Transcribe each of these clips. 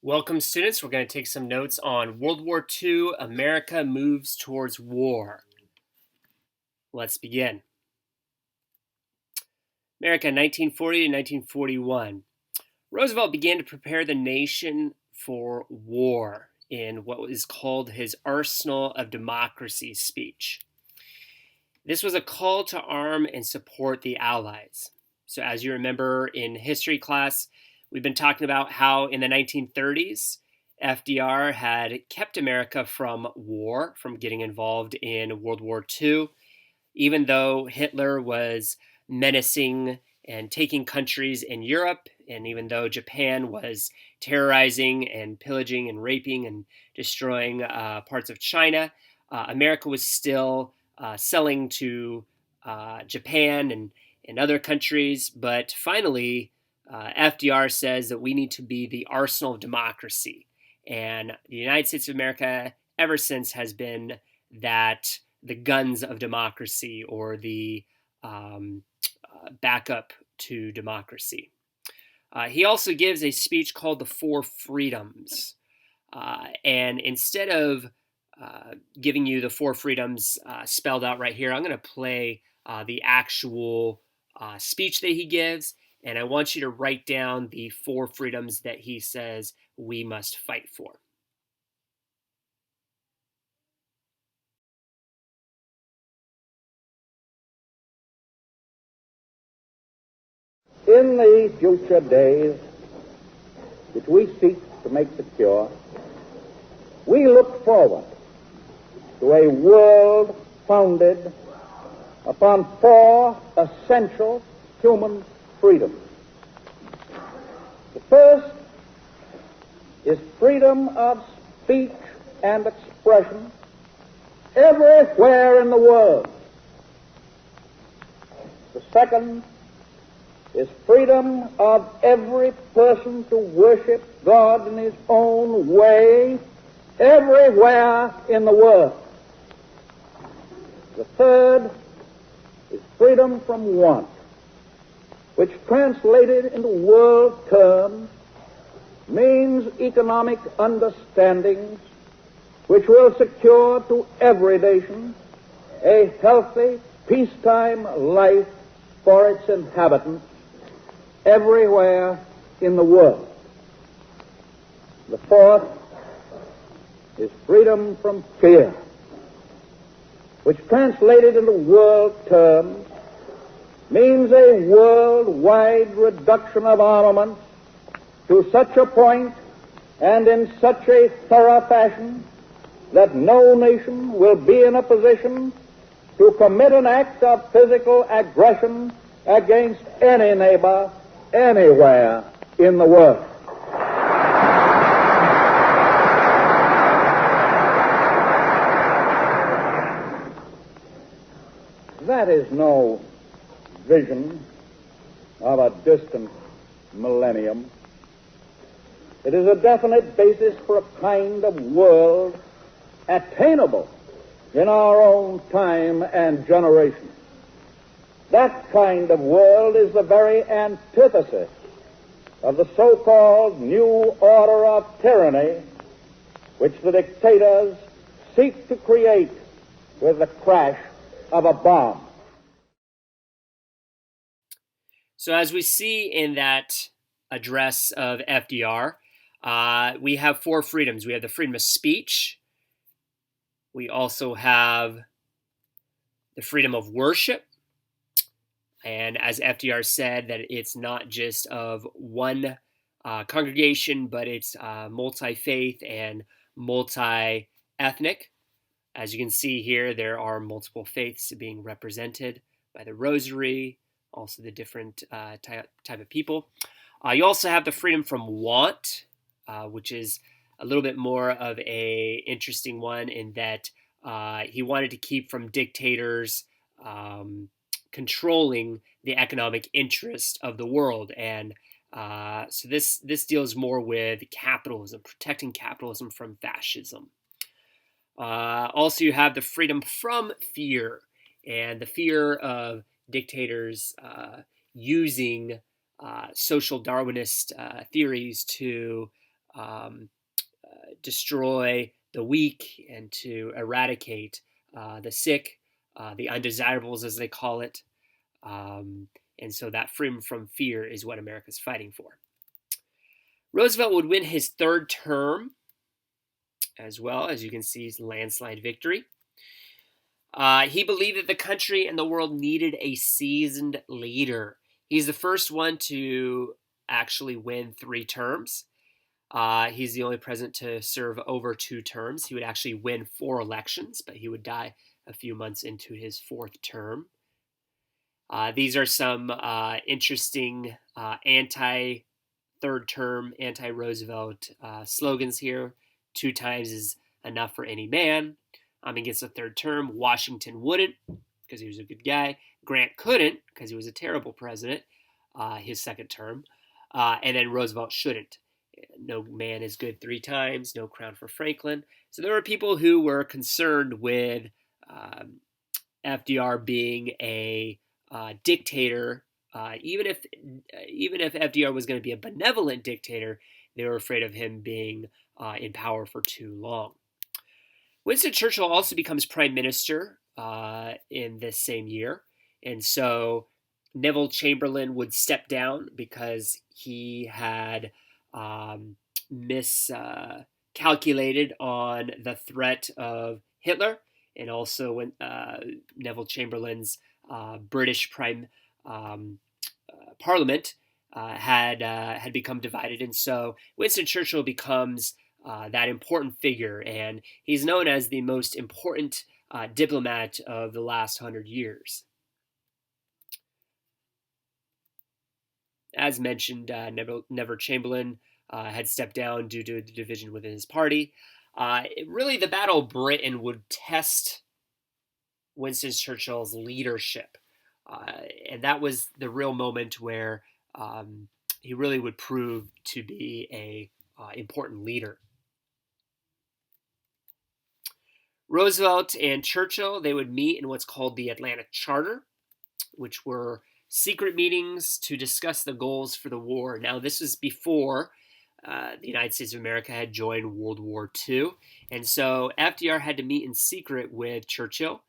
Welcome, students. We're going to take some notes on World War II, America moves towards war. Let's begin. America, 1940 to 1941. Roosevelt began to prepare the nation for war in what is called his Arsenal of Democracy speech. This was a call to arm and support the Allies. So as you remember in history class, we've been talking about how in the 1930s, FDR had kept America from war, from getting involved in World War II, even though Hitler was menacing and taking countries in Europe, and even though Japan was terrorizing and pillaging and raping and destroying parts of China, America was still selling to Japan and other countries. But finally, FDR says that we need to be the arsenal of democracy. And the United States of America, ever since, has been the guns of democracy, or the backup to democracy. He also gives a speech called the Four Freedoms. And instead of giving you the Four Freedoms spelled out right here, I'm going to play the actual speech that he gives. And I want you to write down the four freedoms that he says we must fight for. In the future days, which we seek to make secure, we look forward to a world founded upon four essential human freedoms. The first is freedom of speech and expression everywhere in the world. The second is freedom of every person to worship God in his own way everywhere in the world. The third is freedom from want, which translated into world terms means economic understandings which will secure to every nation a healthy, peacetime life for its inhabitants everywhere in the world. The fourth is freedom from fear, which translated into world terms means a worldwide reduction of armaments to such a point and in such a thorough fashion that no nation will be in a position to commit an act of physical aggression against any neighbor anywhere in the world. That is no vision of a distant millennium. It is a definite basis for a kind of world attainable in our own time and generation. That kind of world is the very antithesis of the so-called new order of tyranny which the dictators seek to create with the crash of a bomb. So as we see in that address of FDR, we have four freedoms. We have the freedom of speech. We also have the freedom of worship. And as FDR said, that it's not just of one congregation, but it's multi-faith and multi-ethnic. As you can see here, there are multiple faiths being represented by the rosary, also the different type of people. You also have the freedom from want, which is a little bit more of a interesting one in that he wanted to keep from dictators controlling the economic interest of the world. And so this deals more with capitalism, protecting capitalism from fascism. Also, you have the freedom from fear, and the fear of dictators using social Darwinist theories to destroy the weak and to eradicate the sick, the undesirables, as they call it. And so that freedom from fear is what America's fighting for. Roosevelt would win his third term as well, as you can see, landslide victory. He believed that the country and the world needed a seasoned leader. He's the first one to actually win 3 terms. He's the only president to serve over 2 terms. He would actually win 4 elections, but he would die a few months into his 4th term. These are some interesting anti-third term, anti-Roosevelt slogans here. 2 times is enough for any man. Against the 3rd term, Washington wouldn't, because he was a good guy. Grant couldn't, because he was a terrible president, his 2nd term. And then Roosevelt shouldn't. No man is good 3 times, no crown for Franklin. So there were people who were concerned with FDR being a dictator. Even if FDR was going to be a benevolent dictator, they were afraid of him being in power for too long. Winston Churchill also becomes prime minister in this same year, and so Neville Chamberlain would step down because he had miscalculated on the threat of Hitler, and also when Neville Chamberlain's British Parliament had become divided, and so Winston Churchill becomes that important figure, and he's known as the most important diplomat of the last 100 years. As mentioned, Neville Chamberlain had stepped down due to the division within his party. Really, the Battle of Britain would test Winston Churchill's leadership, and that was the real moment where he really would prove to be a important leader. Roosevelt and Churchill, they would meet in what's called the Atlantic Charter, which were secret meetings to discuss the goals for the war. Now, this was before the United States of America had joined World War II, and so FDR had to meet in secret with Churchill.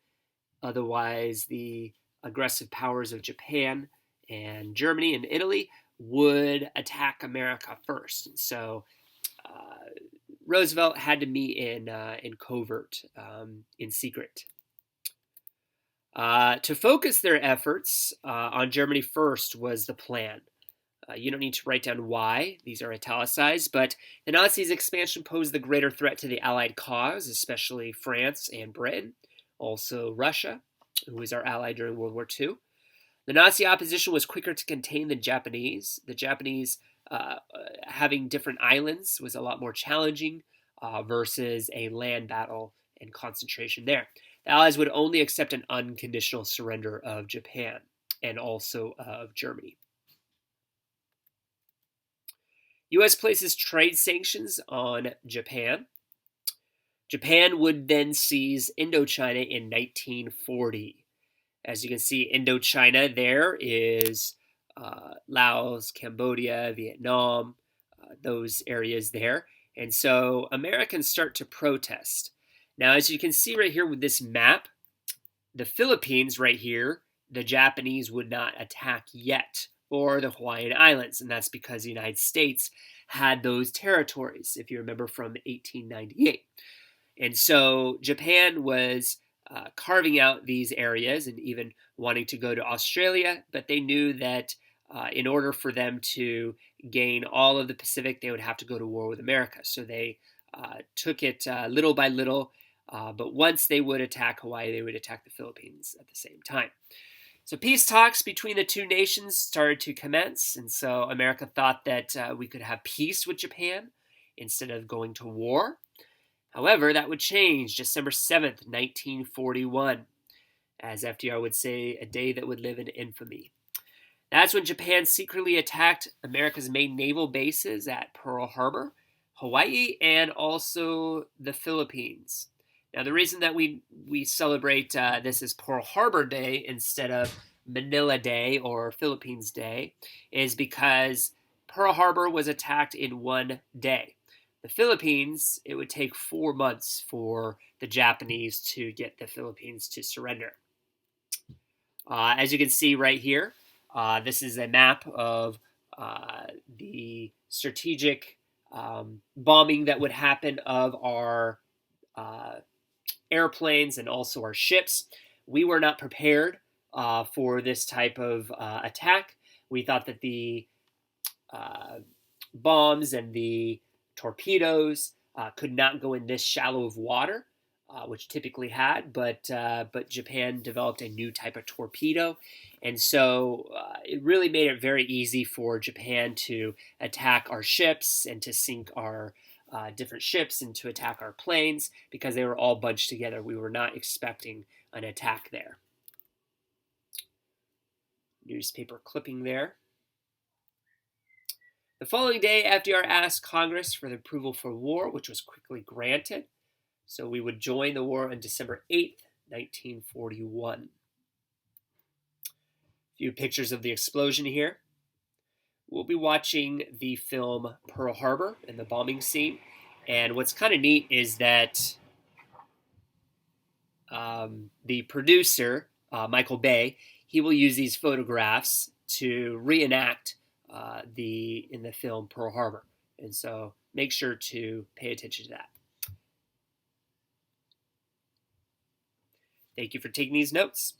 Otherwise, the aggressive powers of Japan and Germany and Italy would attack America first. And so Roosevelt had to meet in covert, in secret. To focus their efforts on Germany first was the plan. You don't need to write down why. These are italicized, but the Nazis' expansion posed the greater threat to the Allied cause, especially France and Britain, also Russia, who was our ally during World War II. The Nazi opposition was quicker to contain than Japanese. The Japanese having different islands was a lot more challenging versus a land battle and concentration there. The Allies would only accept an unconditional surrender of Japan and also of Germany. U.S. places trade sanctions on Japan. Japan would then seize Indochina in 1940. As you can see, Indochina there is Laos, Cambodia, Vietnam, those areas there. And so Americans start to protest. Now, as you can see right here with this map, the Philippines right here, the Japanese would not attack yet, or the Hawaiian Islands, and that's because the United States had those territories, if you remember, from 1898. And so Japan was carving out these areas and even wanting to go to Australia, but they knew that in order for them to gain all of the Pacific, they would have to go to war with America. So they took it little by little, but once they would attack Hawaii, they would attack the Philippines at the same time. So peace talks between the two nations started to commence, and so America thought that we could have peace with Japan instead of going to war. However, that would change December 7th, 1941, as FDR would say, a day that would live in infamy. That's when Japan secretly attacked America's main naval bases at Pearl Harbor, Hawaii, and also the Philippines. Now, the reason that we celebrate this as Pearl Harbor Day instead of Manila Day or Philippines Day is because Pearl Harbor was attacked in one day. the Philippines, it would take 4 months for the Japanese to get the Philippines to surrender. As you can see right here, this is a map of the strategic bombing that would happen of our airplanes and also our ships. We were not prepared for this type of attack. We thought that the bombs and the torpedoes could not go in this shallow of water, which typically had, but Japan developed a new type of torpedo, and so it really made it very easy for Japan to attack our ships and to sink our different ships and to attack our planes because they were all bunched together. We were not expecting an attack there. Newspaper clipping there. The following day, FDR asked Congress for the approval for war, which was quickly granted. So we would join the war on December 8th, 1941. A few pictures of the explosion here. We'll be watching the film Pearl Harbor and the bombing scene. And what's kind of neat is that the producer, Michael Bay, he will use these photographs to reenact in the film Pearl Harbor. And so make sure to pay attention to that. Thank you for taking these notes.